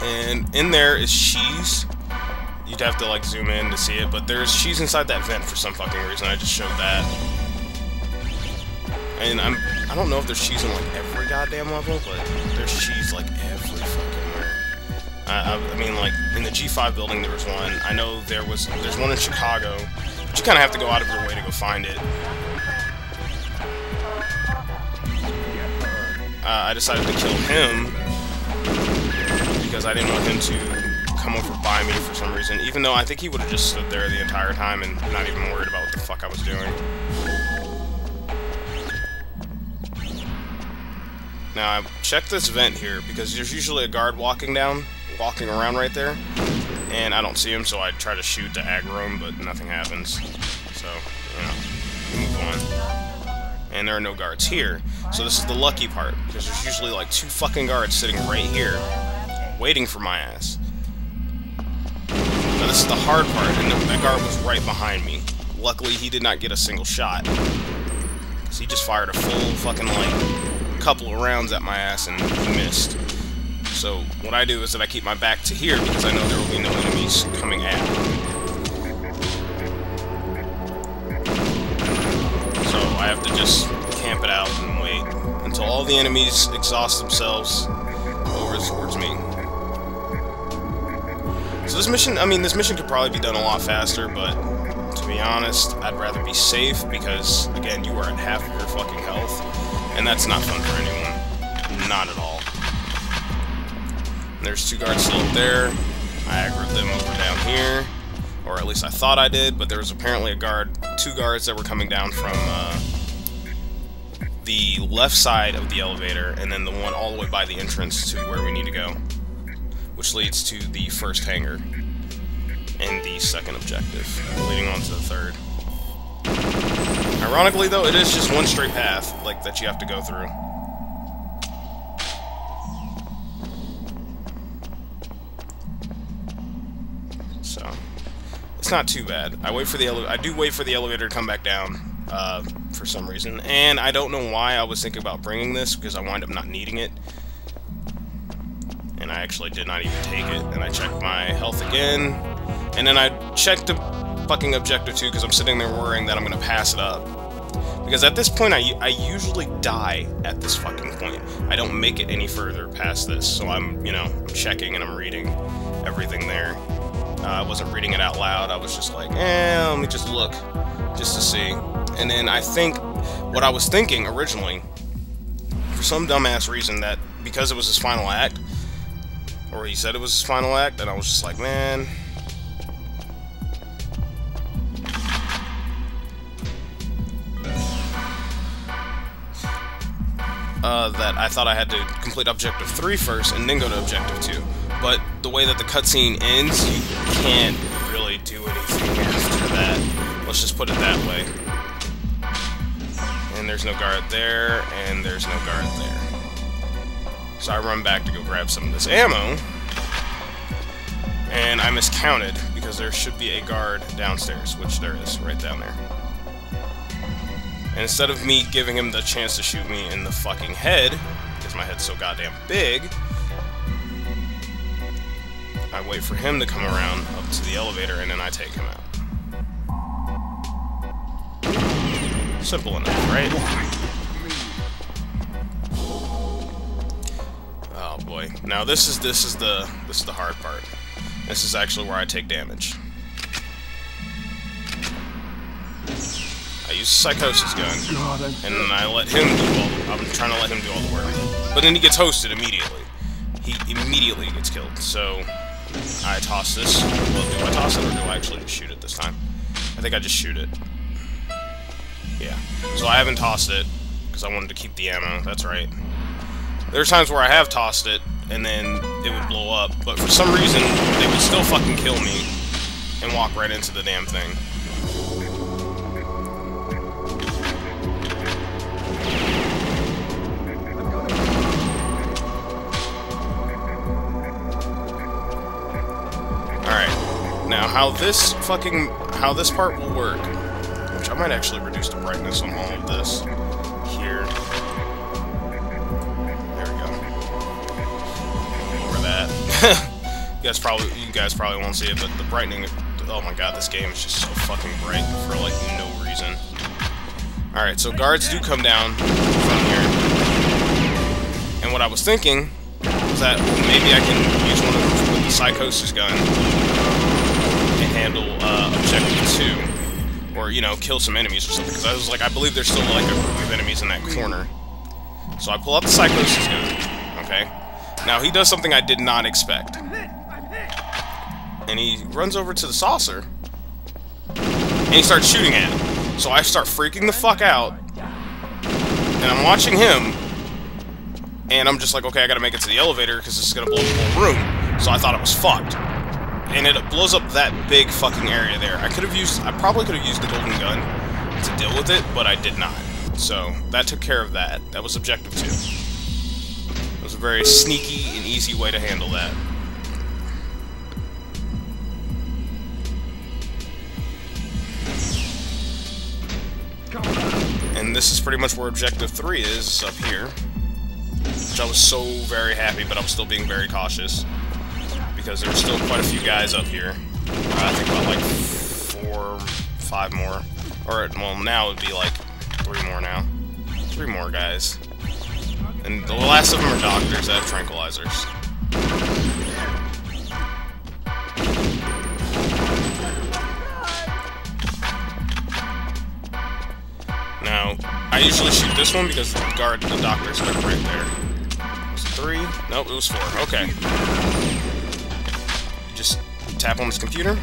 And in there is She's. You'd have to like zoom in to see it, but she's inside that vent for some fucking reason. I just showed that. And I don't know if there's She's in like every goddamn level, but there's She's like every fucking where. I mean, like in the G5 building there was one. I know there's one in Chicago, but you kind of have to go out of your way to go find it. I decided to kill him because I didn't want him to come over by me for some reason, even though I think he would have just stood there the entire time and not even worried about what the fuck I was doing. Now, I checked this vent here, because there's usually a guard walking around right there, and I don't see him, so I try to shoot to aggro him, but nothing happens. So, you know, move on. And there are no guards here, so this is the lucky part, because there's usually like 2 fucking guards sitting right here, waiting for my ass. Now this is the hard part, and that guard was right behind me. Luckily, he did not get a single shot, because he just fired a full fucking, like, couple of rounds at my ass, and he missed. So, what I do is that I keep my back to here, because I know there will be no enemies coming at me. So, I have to just camp it out and wait until all the enemies exhaust themselves over towards me. So this mission could probably be done a lot faster, but to be honest, I'd rather be safe because, again, you are at half of your fucking health, and that's not fun for anyone. Not at all. And there's 2 guards still up there. I aggroed them over down here, or at least I thought I did, but there was apparently 2 guards that were coming down from the left side of the elevator, and then the one all the way by the entrance to where we need to go, which leads to the first hangar and the second objective, leading on to the third. Ironically, though, it is just one straight path, like, that you have to go through. So, it's not too bad. I do wait for the elevator to come back down, for some reason, and I don't know why I was thinking about bringing this, because I wind up not needing it. And I actually did not even take it, and I checked my health again, and then I checked the fucking objective too, because I'm sitting there worrying that I'm gonna pass it up. Because at this point, I usually die at this fucking point. I don't make it any further past this, so I'm checking and I'm reading everything there. I wasn't reading it out loud, I was just like, let me just look, just to see. And then I think, what I was thinking originally, for some dumbass reason, that because it was his final act, or he said it was his final act, and I was just like, man. That I thought I had to complete Objective 3 first, and then go to Objective 2. But the way that the cutscene ends, you can't really do anything after that. Let's just put it that way. And there's no guard there, and there's no guard there. So I run back to go grab some of this ammo, and I miscounted, because there should be a guard downstairs, which there is, right down there. And instead of me giving him the chance to shoot me in the fucking head, because my head's so goddamn big, I wait for him to come around up to the elevator, and then I take him out. Simple enough, right? Oh boy. Now this is the hard part. This is actually where I take damage. I use a Psychosis gun, and then I let him do I'm trying to let him do all the work. But then he gets hosted immediately. He immediately gets killed. So I toss this. Well, do I toss it, or do I actually just shoot it this time? I think I just shoot it. Yeah. So I haven't tossed it, because I wanted to keep the ammo. That's right. There's times where I have tossed it, and then it would blow up, but for some reason, they would still fucking kill me and walk right into the damn thing. Alright, now how this part will work, which I might actually reduce the brightness on all of this here. There we go. Over that. You guys probably won't see it, but the brightening. Oh my god, this game is just so fucking bright for like no reason. All right, so guards do come down from here, and what I was thinking was that maybe I can use one of the Psychosis gun and handle Objective 2, or you know, kill some enemies or something. Because I was like, I believe there's still like a group of enemies in that corner. So I pull out the Psychosis gun. Okay, now he does something I did not expect. And he runs over to the saucer, and he starts shooting at it. So I start freaking the fuck out, and I'm watching him, and I'm just like, okay, I gotta make it to the elevator, because this is gonna blow the whole room. So I thought it was fucked. And it blows up that big fucking area there. I probably could have used the golden gun to deal with it, but I did not. So that took care of that. That was Objective 2. It was a very sneaky and easy way to handle that. And this is pretty much where Objective 3 is, up here. Which I was so very happy, but I'm still being very cautious. Because there's still quite a few guys up here. I think about like 4, 5 more. Or, well, now it would be like 3 more now. 3 more guys. And the last of them are doctors that have tranquilizers. Now, I usually shoot this one because the doctor's like right there. Was it 3? Nope, it was 4. Okay. Just tap on this computer.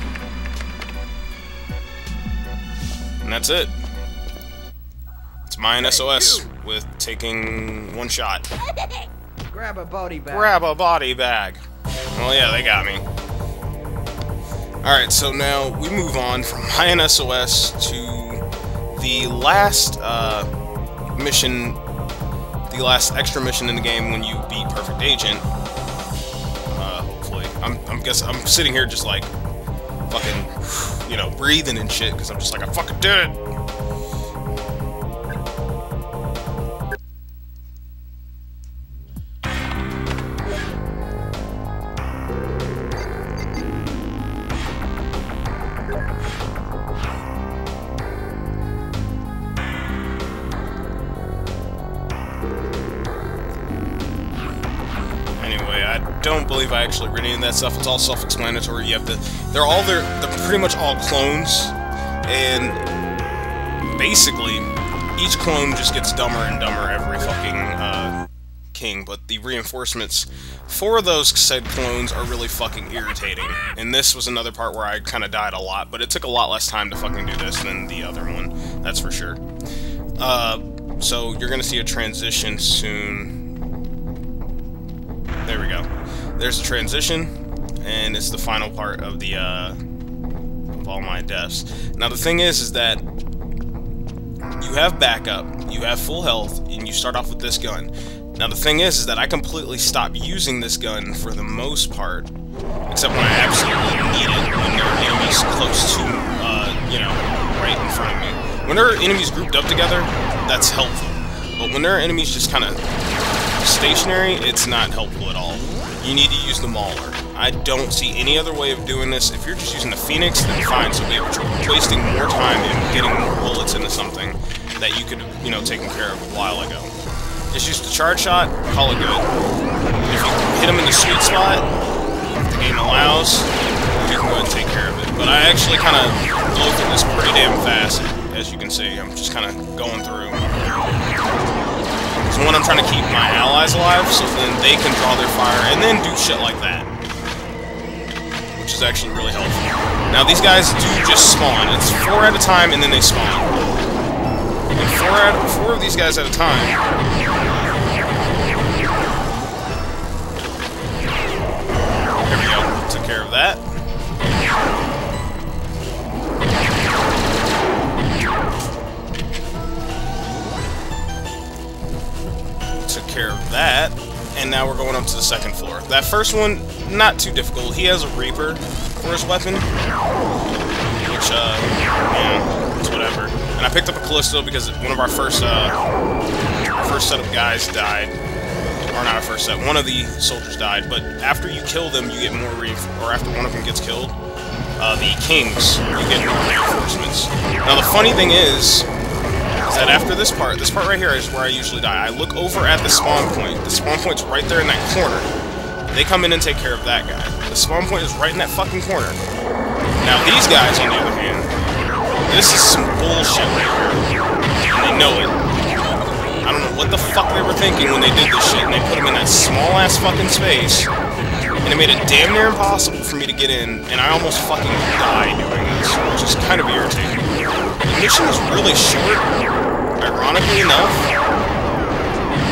And that's it. It's Mayan SOS with taking 1 shot. Grab a body bag. Grab a body bag. Well, yeah, they got me. Alright, so now we move on from Mayan SOS to the last mission, the last extra mission in the game when you beat Perfect Agent. Hopefully. I'm sitting here just like fucking, you know, breathing and shit because I'm just like, I fucking did it! Don't believe I actually read any of that stuff. It's all self-explanatory. You have to. They're pretty much all clones, and basically each clone just gets dumber and dumber every fucking king. But the reinforcements for those said clones are really fucking irritating. And this was another part where I kind of died a lot, but it took a lot less time to fucking do this than the other one. That's for sure. So you're gonna see a transition soon. There we go. There's a transition, and it's the final part of the of all my deaths. Now the thing is that you have backup, you have full health, and you start off with this gun. Now the thing is that I completely stopped using this gun for the most part, except when I absolutely need it when there are enemies close to, you know, right in front of me. When there are enemies grouped up together, that's helpful. But when there are enemies just kind of stationary, it's not helpful at all. You need to use the Mauler. I don't see any other way of doing this. If you're just using the Phoenix, then fine, so you're wasting more time in getting more bullets into something that you could have, you know, taken care of a while ago. Just use the charge shot, call it good. If you hit them in the sweet spot, if the game allows, you can go ahead and take care of it. But I actually kind of blow through this pretty damn fast, as you can see. I'm just kind of going through. So one, I'm trying to keep my allies alive, so then they can draw their fire, and then do shit like that. Which is actually really helpful. Now, these guys do just spawn. It's 4 at a time, and then they spawn. And 4 of these guys at a time. There we go. Took care of that. Took care of that, and now we're going up to the 2nd floor. That first one, not too difficult. He has a Reaper for his weapon, which, yeah, it's whatever. And I picked up a Callisto because one of our first set of guys died. or not a first set, one of the soldiers died, but after you kill them, you get more or after one of them gets killed, the kings, you get more reinforcements. Now, the funny thing is that after this part right here is where I usually die. I look over at the spawn point. The spawn point's right there in that corner. They come in and take care of that guy. The spawn point is right in that fucking corner. Now, these guys, on the other hand, this is some bullshit right here. And they know it. I don't know what the fuck they were thinking when they did this shit, and they put them in that small-ass fucking space, and it made it damn near impossible for me to get in, and I almost fucking died doing this, which is kind of irritating. The mission is really short, ironically enough.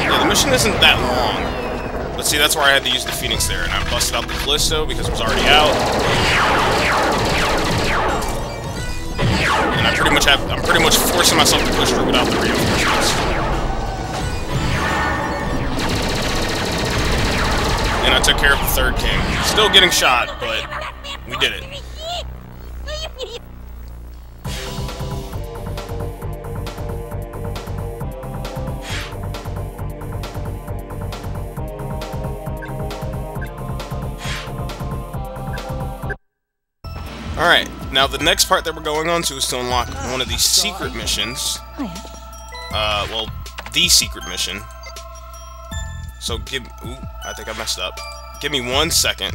Yeah, the mission isn't that long. But see, that's where I had to use the Phoenix there, and I busted out the Callisto because it was already out. And I'm pretty much forcing myself to push through without the reinforcements. And I took care of the third king. Still getting shot, but we did it. Alright, now the next part that we're going on to is to unlock one of these secret missions. Well, the secret mission. So ooh, I think I messed up. Give me 1 second.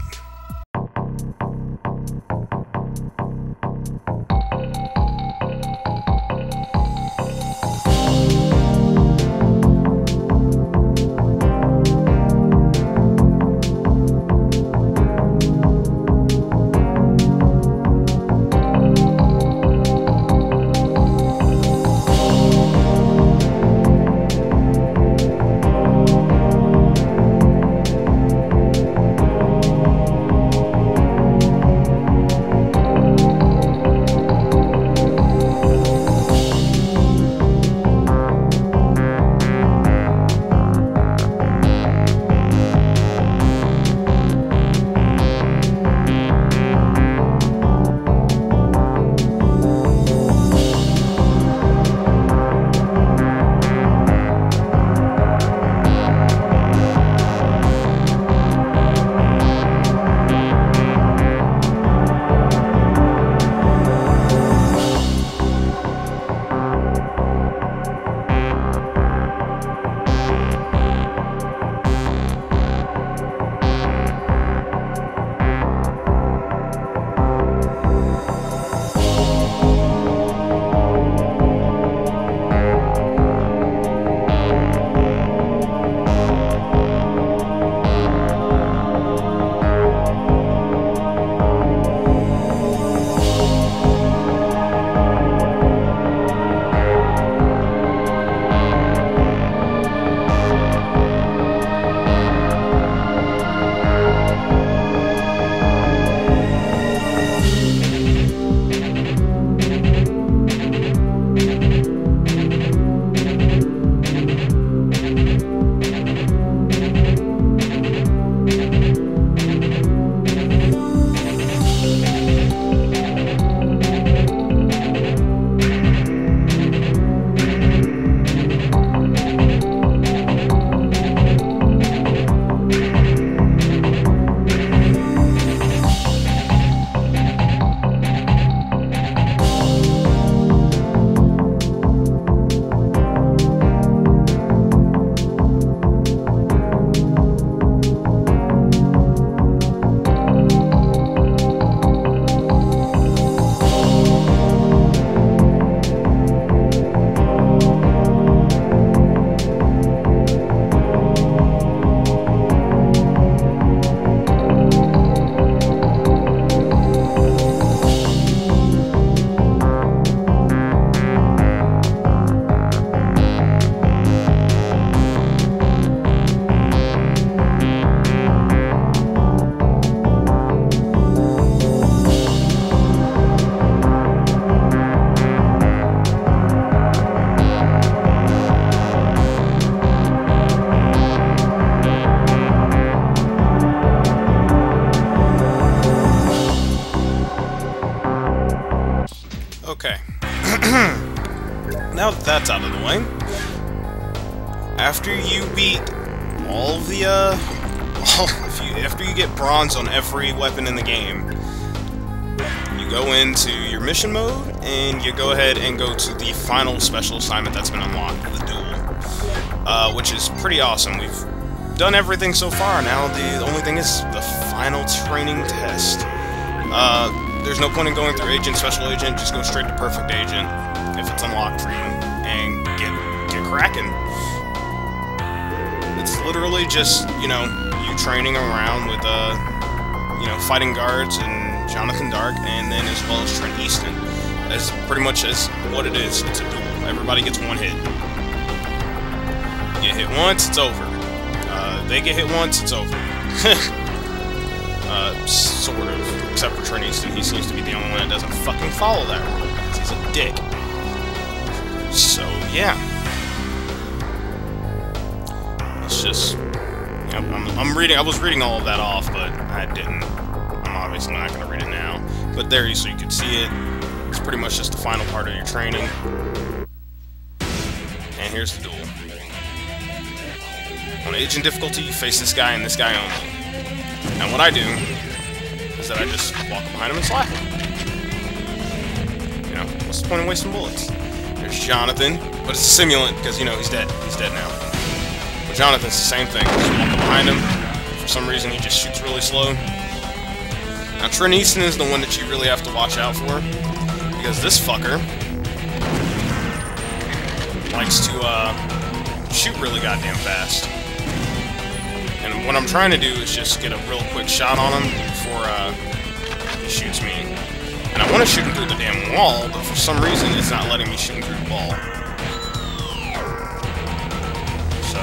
Now that that's out of the way, after you beat all of the, after you get bronze on every weapon in the game, you go into your mission mode, and you go ahead and go to the final special assignment that's been unlocked, the duel, which is pretty awesome. We've done everything so far. Now the only thing is the final training test. There's no point in going through Agent, Special Agent, just go straight to Perfect Agent if it's unlocked for you, and get cracking. It's literally just, you know, you training around with, you know, fighting guards and Jonathan Dark, and then as well as Trent Easton. As pretty much as what it is, it's a duel. Everybody gets one hit. You get hit once, it's over. They get hit once, it's over. Sort of. Except for Trent Easton, he seems to be the only one that doesn't fucking follow that rule, because he's a dick. So, yeah. It's just... You know, I was reading all of that off, but I didn't. I'm obviously not going to read it now. But there, so you can see it. It's pretty much just the final part of your training. And here's the duel. On Agent difficulty, you face this guy and this guy only. And what I do is that I just walk behind him and slap him. You know, what's the point of wasting bullets? There's Jonathan, but it's a simulant because, you know, he's dead. He's dead now. But Jonathan's the same thing. Just walk behind him. For some reason, he just shoots really slow. Now, Trent Easton is the one that you really have to watch out for, because this fucker likes to shoot really goddamn fast. And what I'm trying to do is just get a real quick shot on him before he shoots me. And I want to shoot him through the damn wall, but for some reason it's not letting me shoot him through the wall. So,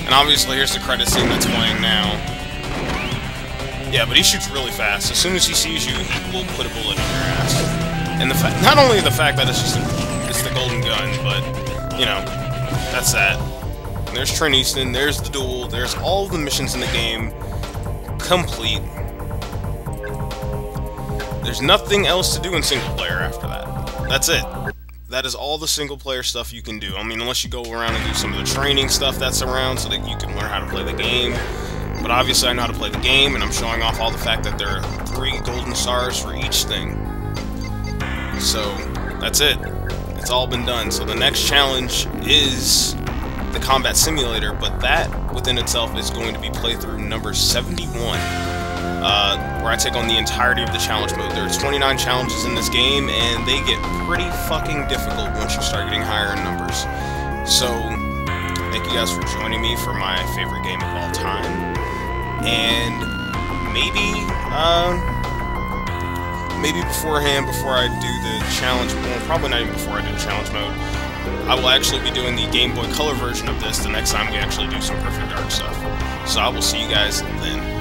and obviously here's the credit scene that's playing now. Yeah, but he shoots really fast. As soon as he sees you, he will put a bullet in your ass. And the fact, not only the fact that it's just it's the golden gun, but you know, that's that. And there's Trent Easton, there's the duel, there's all the missions in the game complete. There's nothing else to do in single player after that. That's it. That is all the single player stuff you can do. I mean, unless you go around and do some of the training stuff that's around so that you can learn how to play the game. But obviously I know how to play the game, and I'm showing off all the fact that there are 3 golden stars for each thing. So, that's it. It's all been done. So the next challenge is the Combat Simulator, but that within itself is going to be playthrough number 71, where I take on the entirety of the challenge mode. There's 29 challenges in this game, and they get pretty fucking difficult once you start getting higher in numbers. So, thank you guys for joining me for my favorite game of all time, and maybe beforehand, before I do the challenge, well, probably not even before I do the challenge mode, I will actually be doing the Game Boy Color version of this the next time we actually do some Perfect Dark stuff. So I will see you guys then.